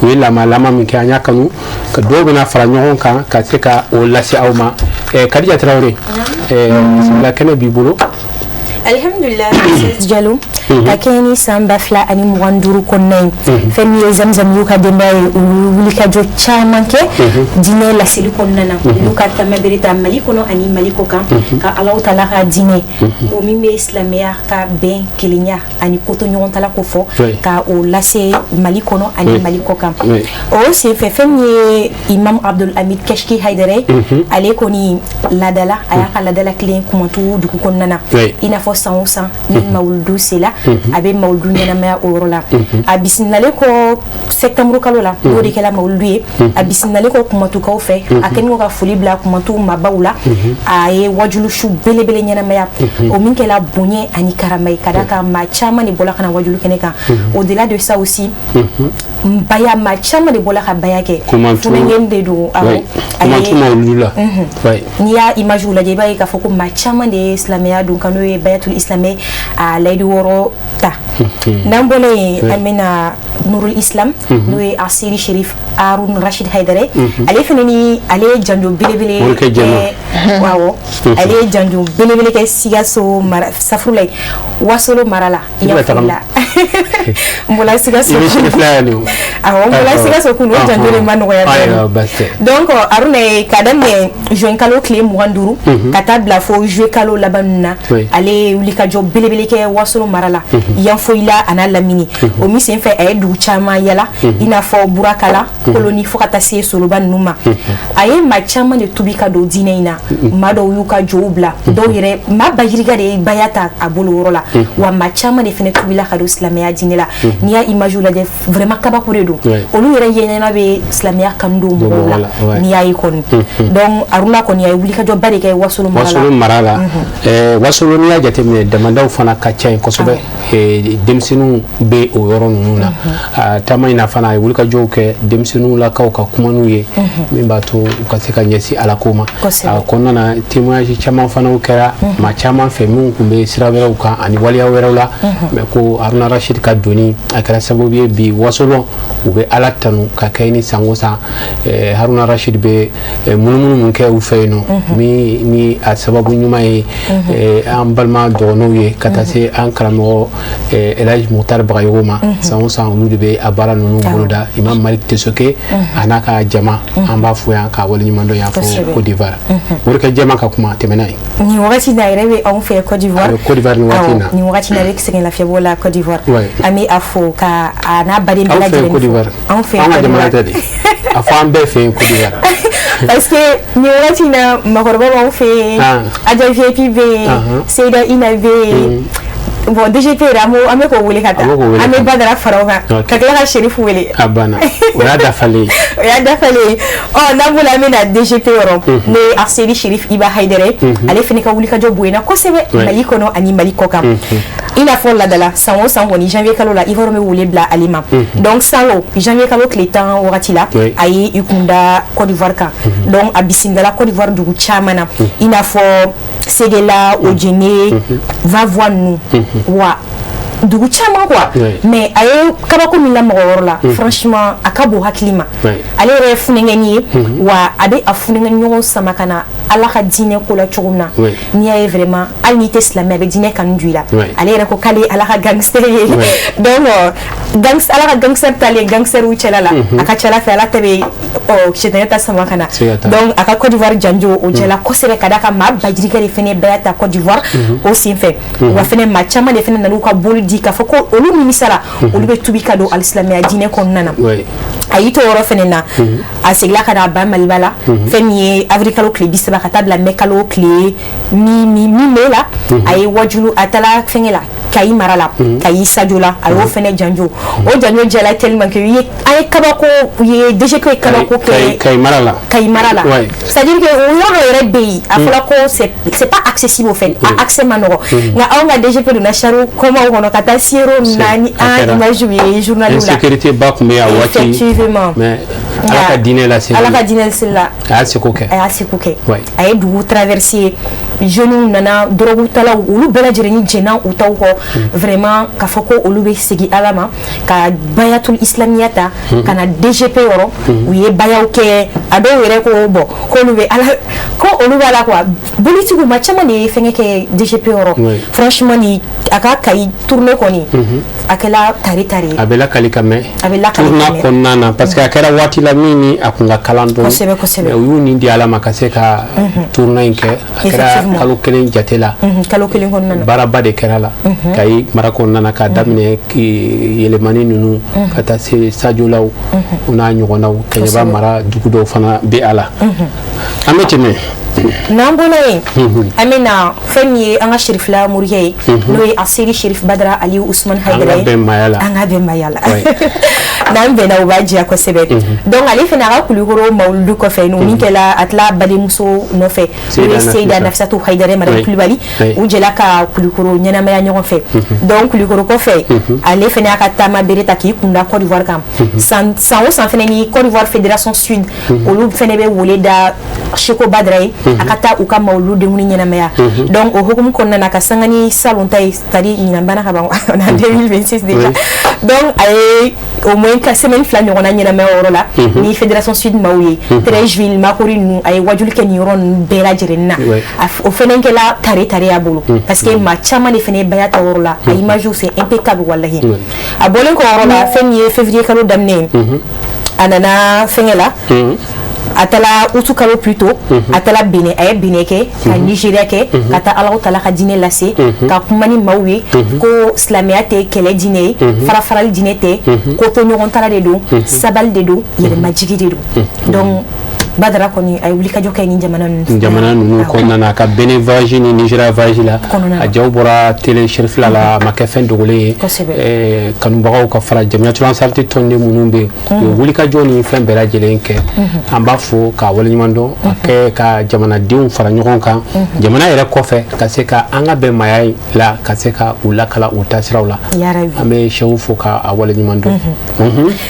o ye lama min kɛ an y'a kanu ka dɔw bɛna fara ɲɔgɔn kan ka se ka o lase aw ma Kadija Traoré bisimila kɛnɛ b'i bolo. Alhamdulillah Diallo ka kɛɲɛ ni san 2025 kɔnɔna ye fɛn min ye Zamzam y'u ka denbaya ye u wulikajɔ caman kɛ diinɛ laseli kɔnɔna na olu ka taama bere ta Mali kɔnɔ ani Mali kɔ kan ka Alahu Taala ka diinɛ o min bɛ silamɛya ka bɛn kelenya ani koto ɲɔgɔn tala ko fɔ ka o lase Mali kɔnɔ ani Mali kɔ kan o senfɛ fɛn min ye Imam Abdul Hamid Keshki Haidara ale kɔni ladala a y'a ka ladala kelen kumantu dugu kɔnɔna na i n'a fɔ san o san ni mawuludu sela a bɛ mawuludu ɲɛnamaya o yɔrɔ la a bisimilalen kɔ septembre kalo la n'o de kɛla mawuludu ye a bisimilalen kɔ kumatukaw fɛ a kɛlen ko ka foli bila kumatu mabaw la a ye wajulu su belebele ɲɛnamaya o min kɛla bonya ani karama ye ka da kan maa caman de bɔla ka na wajulu kɛnɛ kan au-delà de ça aussi baya maa caman de bɔla ka baya kɛ funɛngɛn de don kumatu mawuludu la n'i y'a image lajɛ i b'a ye k'a fɔ ko maa caman de ye silamɛya don ka n'o ye bayatul islamɛ a layidu wɔɔrɔ ta n'an bɔla yen an bɛna Nurul Islam n'o ye Asiri Sherif Harun Rashid Haidara ale fana ni ale ye janjo belebele awɔ ale ye janjo belebele kɛ Sikaso mara safurula ye Wasolo mara la i y'a faamu la mbola Sikaso awɔ mbola Sikaso kun o janjo de ma nɔgɔya dɔɔni donc Haruna ye ka daminɛ juin kalo tile 25 ka taa bila fo juillet kalo laban ninnu na ale ye wulikajɔ belebele kɛ Wasolo mara la Yanfoyila a n'a Lamini o min senfɛ a ye dugu caman yala i n'a fɔ Burakala Koloni fo ka taa se Soloba ninnu ma a ye maa caman de tubi ka don diinɛ in na maa dɔw y'u ka jɔw bila dɔw yɛrɛ maa bajirika de ye baya ta a bolo yɔrɔ la wa maa caman de fana tubila ka don silamɛya diinɛ la n'i y'a image lajɛ vraiment kabako de don olu yɛrɛ ɲɛɲɛna bɛ silamɛya kanu don mɔgɔw la n'i y'a ye kɔni donc Haruna kɔni a ye wulikajɔba de kɛ Wasolo mara la Wasolo n'i y'a jateminɛ damadaw fana ka ca yen kosɛbɛ denmisɛnninw bɛ o yɔrɔ ninnu na taama in na fana a ye wulikajɔw kɛ denmisɛnninw lakaw ka kuma n'u ye min b'a to u ka se ka ɲɛsin Ala ko ma a kɔnɔna na témoignage caman fanaw kɛra maa caman fɛ minnu tun bɛ sira wɛrɛw kan ani waleya wɛrɛw la mais ko Haruna Rashid ka doni a kɛra sababu ye bi Wasolo u bɛ Ala tanu ka kɛ ni san o san Haruna Rashid bɛ munumunu mun kɛ u fɛ yen nɔ min ni a sababu ɲuman ye an balima dɔgɔnɔw ye ka taa se an karamɔgɔ Elhaji Mukhtar Bagayogo ma san o san olu de bɛ a baara ninnu boloda Imam Malik Tesoke a n'a ka jama an b'a fɔ yan k'a waleɲuman dɔn yan fɔ Côte d'Ivoire morikɛ jɛma ka kuma tɛmɛna ye nin wagati na yɛrɛ bɛ anw fɛ Côte d'Ivoire nin wagati na bɛ sɛgɛn lafiɲɛbɔ la Côte d'Ivoire an bɛ a fɔ ka a n'a baden bɛɛ lajɛlen anw fɛ Côte d'Ivoire a fɔ an bɛɛ fɛ yen Côte d'Ivoire parce que nin wagati na makɔrɔba b'anw fɛ yen Adja VIP bɛ yen Seyda Ina bɛ yen bon DGP yɛrɛ an bɛ k'o wele ka taa an bɛ Badara fara o kan ka tila ka Sherifu wele a banna o y'a dafalen o y'a dafalen n'an bolo an bɛna DGP yɔrɔ n'o ye Aseri Sherif Iba Haidara ale fana ka wulikajɔ bonyana kosɛbɛ Mali kɔnɔ ani Mali kɔ kan i n'a fɔ ladala san o san kɔni janvier kalo la Ivoire bɛ wele bila ale ma donc salon janvier kalo tile 10 wagati la a ye i kun da Côte d'Ivoire kan donc a bisimilala Côte d'Ivoire dugu caman na i n'a fɔ Ségéla Odjene Vavoie ninnu wa dugu caman quoi mais a ye kabako min la mɔgɔ yɔrɔ la franchement a ka bon hakili ma ale yɛrɛ ye funɛngɛni ye wa a bɛ a funɛngɛni ɲɔgɔn sama ka na Ala ka diinɛ ko la cogo min na n'i y'a ye vraiment hali n'i tɛ silamɛ a bɛ diinɛ kanu don i la ale yɛrɛ ko k'ale Ala ka gangster ye donc Ala ka gangster talen gangsterw cɛla la a ka ca Ala fɛ Ala tɛ bɛ sitana ta sama ka na donc a ka Côte d'Ivoire janjo o jɛla kosɛbɛ ka d'a kan maa bajirikɛ de fana bɛɛ y'a ta Côte d'Ivoire o senfɛ wa fana maa caman de fana nan'u ka boli di k'a fɔ ko olu nimisala olu bɛ tubi ka don alisilamɛya diinɛ kɔnɔna na a y'i to yɔrɔ fana na a segila ka na ba Maliba la fɛn min ye avril kalo tile 30 ka taa bila mai kalo tile mi la a ye wajulu a taara fɛngɛ la Kayi mara la Kayi Sadio la a y'o fɛnɛ janjo o janjo jɛla tellement que a ye kabako u ye DGP ye kabako kɛ Kayi mara la c'est-à-dire que o yɔrɔ yɛrɛ bɛ yen a fɔra ko c'est pas accessible au fait a accès ma nɔgɔ nka anw ka DGP donna charo kɔmaw kɔnɔ ka taa siro naani an image ye journaliw la sécurité ba kun bɛ a waati effectivement mais Ala ka diinɛ lase la a y'a seko kɛ a ye dugu traverser jeunes nana drogue tala olu bela jireni jena u taw ko vraiment ka foko olu be sigi alama ka bayatul islamiyata kana DGP yoro u ye bayaw ke ado yere ko bo ko olu be ala ko olu bala quoi politiku ma chama ni fenge ke DGP yoro franchement ni aka kai tourner koni akela tari abela kali kame tourna konnana parce que akera wati la mini akunga kalando uyu ni ndi alama kaseka tourna inke akera kalu kelen jatela kalu kelen konnana baraba de kerala kai marako nana ka damine ki yelemani nunu kata se sajolaw una nyogonaw kenyaba mara dugudo fana be ala ameteme Nambole amena fenye anga Shérif la Mouriye noy asiri Shérif Badra Ali Ousmane Haidara anga be mayala nambe na ubaji ko sebe donc ali fena ga kulugoro mawludu ko fe no nikela atla bali muso no fe Seyda Nafsatou Haidara Madame Kulibali u jela ka kulugoro nyana maya nyon fe donc kulugoro ko fe ali fena ka tama bereta ki kunda Côte d'Ivoire kam sans fena ni Côte d'Ivoire Fédération Sud olu fena be wolé da Cheko Badra akata uka mawlu de muni nyana maya donc o hukum konna na kasangani salon tay tadi nyambana ka ba na 2026 déjà donc ay au moins ka semaine fla nyona nyana maya orola ni Fédération Sud mawye 13 villes makori nu ay wajul ken yoron bela jirenna o fenen ke la tare abulu parce que ma chama ne fene bayata orola ay image c'est impeccable wallahi abolen ko orola fenye février kalo damne anana fengela atala utukalo plutôt atala bine ay bineke ka Nigeria ke kata Allah taala ka dine lase ka kumani mawwe ko islamiyate kele dine farafaral dine te ko to nyogon tala de do sabal de do yele majigi de do donc Badara koni ay wuli ka jokkay ni jamana nu ko nana ka bene vagini Nigeria vagila a jawbora tele Shérif la ma ka fen dogole kanu bagaw ka fara jamiyatu ansarti tonde munumbe wuli ka joni fen bera jelenke amba fo ka wala nyimando ke ka jamana diun fara nyogon kan jamana yere kofe ka se ka anga be mayay la ka se ka ulakala utasrawla ambe shewu fo ka wala nyimando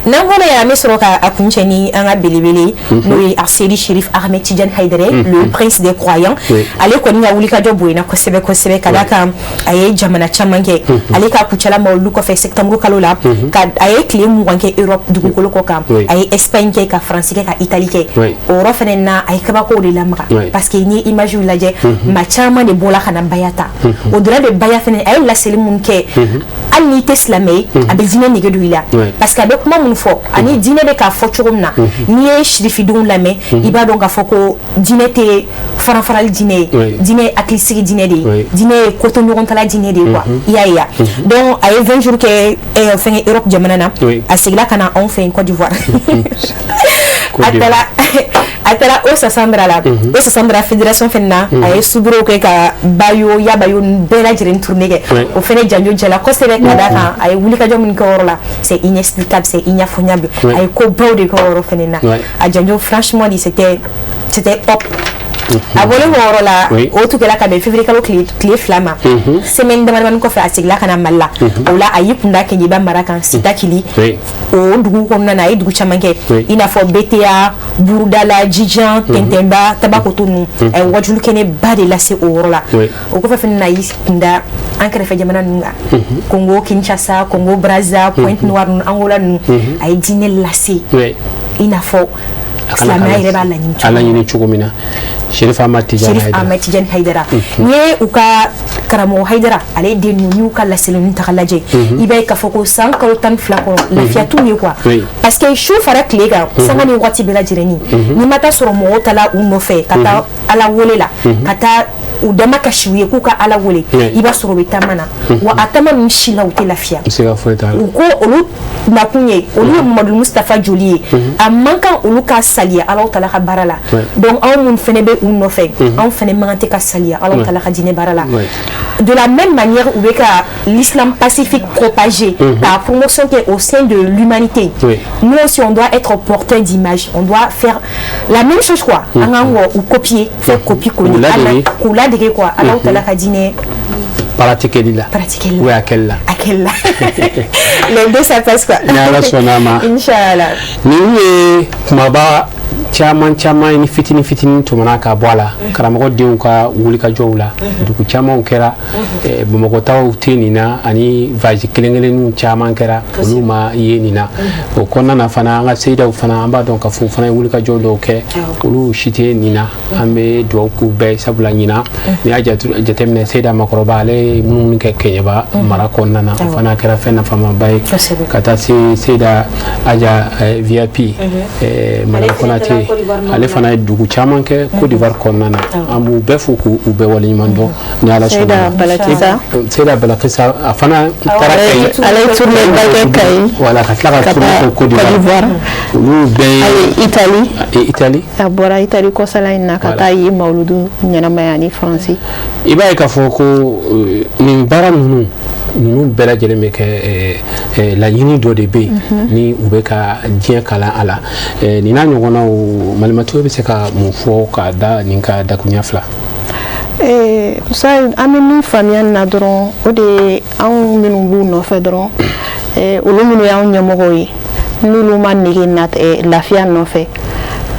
nangona ya misro ka akuncheni anga bilibili no Seydi Chérif Ahmed Tidiane Haidara le prince des croyants ale ko ni wuli ka jobo ina ko sebe kadaka aye jamana chamange ale ka kuchala mawlu ko fe septembre kalola ka aye clé mu wanke Europe du ko ko kam aye Espagne ke ka France ke ka Italie ke Europe fenena aye ka ba ko de lamra parce que ni image la je ma chama de bola kana bayata au delà de baya fenen aye la selimun ke ani teslamé abe dine nege du ila parce que avec moi mun fo ani dine be ka fo churumna ni Chérifi dum la me iba donc afoko dîner te faral dîner aklisiri dîner de dîner koto nyoron tala dîner de quoi ya donc ay 20 jours que fin Europe jamana na asigla kana on fait Côte d'Ivoire atala o sasambra fédération fenna ay subro ke ka bayo bela jiren tourner ke o fene janjo jala ko sebe kada kan ay wuli ka jomin ko orla c'est inexplicable c'est ignafognable ay ko bawde ko oro fenna a janjo franchement c'était hop abole worola o to kala ka be février kalo clé flama semaine dama ko fa asigla kana malla ola ayipunda ke jiba marakan sitakili o dugu ko nana ay dugu chamanke ina fo BTA Bourdala Djijan Tentemba tabako tunu ay wajulu kene bade la se worola o ko fa fenna yinda ankere fa jamana nunga Congo Kinshasa Congo Brazza Pointe Noire Angola nu ay dine lase ina fo ala nyini chugumina Chérif Ahmed Tidiane Haidara nye uka karamo Haidara ale de nu ka la selon takalaje ibe ka foko san ko tan flako la fiatu ni quoi parce que chou fara klega sanga ni wati bela jireni ni mata soro mo tala uno fe kata ala wolela kata udama kashiwe kuka ala wole iba soro betamana wa atama mshila uke la fia uko olu nakunye olu Mamadou Mustafa Joli amanka olu ka salia ala tala ka barala donc on mun fene be uno fe on fene mangate ka salia ala tala ka dine barala de la même manière où l'islam pacifique propagé par promotion qui est au sein de l'humanité nous aussi on doit être porteur d'image on doit faire la même chose quoi ou copier faire copier-coller de quoi alors que la dîner pratiquer oui à quelle là les deux ça passe quoi Inch'Allah Inch'Allah ni maba caman ni fitinin tumana ka bɔ a la karamɔgɔ denw ka wulikajɔw la dugu camanw kɛra bamakɔtaw tɛ nin na ani vaji kelen-kelenninw caman kɛra olu ma ye nin na o kɔnɔna na fana an ka seyidaw fana an b'a dɔn ka fɔ fana ye wulikajɔ dɔw kɛ olu si tɛ nin na an bɛ dugawu k'u bɛɛ sabula ɲina ni y'a jateminɛ seyida makɔrɔba ale ye minnu kɛ Kɛɲɛba mara kɔnɔna na o fana kɛra fɛn nafamaba ye ka taa se seyida Aja VIP Madame Konate ale fana ye dugu caman kɛ Côte d'Ivoire kɔnɔna na an b'u bɛɛ fo k'u bɛɛ waleɲuman dɔn ni Ala sɔnna Seyida Balakisa a fana taara ale ye tournée ba kɛ Kayi voilà ka tila ka tournée kɛ Côte d'Ivoire olu bɛɛ ye Italie a bɔra Italie kɔsala in na ka taa ye mawuludu ɲɛnamaya ni Faransi i b'a ye k'a fɔ ko nin baara ninnu bɛɛ lajɛlen bɛ kɛ laɲini dɔ de bɛ yen ni u bɛ ka diɲɛ kalan a la nin n'a ɲɔgɔnnaw Malimatu bɛ se ka mun fɔ ka da nin ka dakuruɲa fila an bɛ min faamuya nin na dɔrɔn o de ye anw minnu b'u nɔfɛ dɔrɔn olu minnu y'anw ɲɛmɔgɔw ye n'olu ma nege lafiya nɔfɛ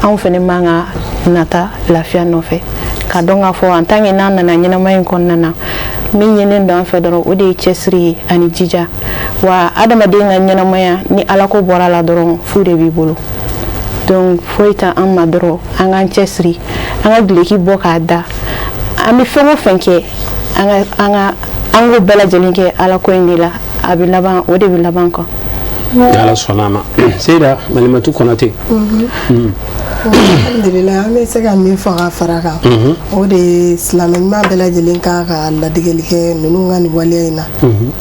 anw fana man ka nata lafiya nɔfɛ ka dɔn k'a fɔ en tant que n'an nana ɲɛnamaya in kɔnɔna na min ɲininen don an fɛ dɔrɔn o de ye cɛsiri ye ani jija wa adamaden ka ɲɛnamaya ni Ala ko bɔra la dɔrɔn fu de b'i bolo donc foyi tɛ an ma dɔrɔn an k'an cɛsiri an ka duloki bɔ k'a da an bɛ fɛn o fɛn kɛ an k'o bɛɛ lajɛlen kɛ Ala ko in de la a bɛ laban o de bɛ laban kɔ ni Ala sɔnna a ma Seyida Malimatu Konate alhamdulillah an bɛ se ka min fɔ ka fara kan o de ye silamɛ ɲuman bɛɛ lajɛlen kan ka ladegeli kɛ ninnu ka nin waleya in na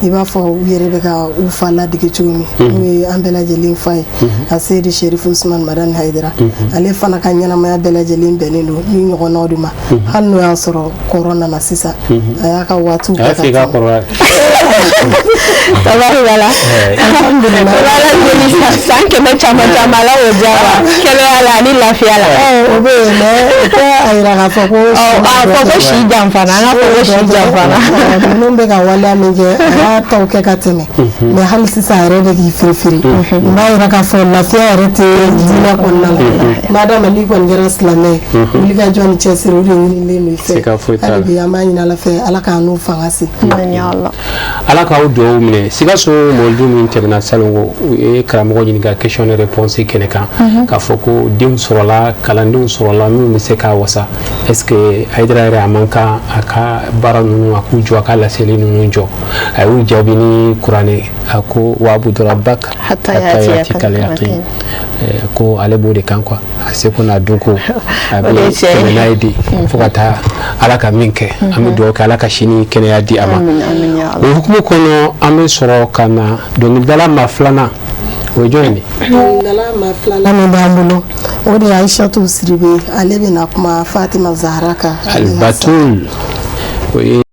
i b'a fɔ u yɛrɛ bɛ ka u fa ladege cogo min n'o ye an bɛɛ lajɛlen fa ye a Seydi Sherif Usman Madani Hayidara ale fana ka ɲɛnamaya bɛɛ lajɛlen bɛnnen don ni ɲɔgɔnnaw de ma hali n'o y'a sɔrɔ kɔrɔ nana sisan a y'a ka waatiw a y'a f'i ka kɔrɔ tabarikala alhamdulillah san kɛmɛ caman Ala y'o diya wa kɛnɛya la ani lafiya la o bɛ yen mais o tɛ a yira k'a fɔ ko si janfara an ka fɔ ko si janfara ninnu bɛ ka waleya min kɛ a y'a taw kɛ ka tɛmɛ mais hali sisan a yɛrɛ bɛ k'i firifiri n b'a yira k'a fɔ lafiya yɛrɛ tɛ diinɛ kɔnɔna la madame n'i kɔni kɛra silamɛ ye wulikajɔ ni cɛsiri o de ɲinilen don i fɛ hali bi an b'a ɲini Ala fɛ Ala k'an n'u fanga se Ala k'aw dugawu minɛ Sikaso mawuludu min tɛmɛna salongo u ye karamɔgɔ ɲininka question et réponse kɛnɛ kan k'a fɔ ko denw sɔrɔla kalandenw sɔrɔla minnu bɛ se k'a wasa est-ce que Hayidara yɛrɛ a man kan a ka baara ninnu a k'u jɔ a ka laseli ninnu jɔ a y'u jaabi ni kuranɛ a ko wa'budu rabbaka hatta ya'tiyakal yaqin ko ale b'o de kan quoi a se ko n'a dɔn ko a bɛ tɛmɛ n'a ye de fo ka taa Ala ka min kɛ an bɛ dugawu kɛ Ala ka sini kɛnɛya di a ma o hukumu kɔnɔ an bɛ sɔrɔ ka na dɔnkilidala maa filanan o ye jɔn ye dɔnkilidala maa filanan min b'an bolo o de ye Aïchatou Sidibe ale bɛna kuma Fatima Zahra kan Al-Batul o ye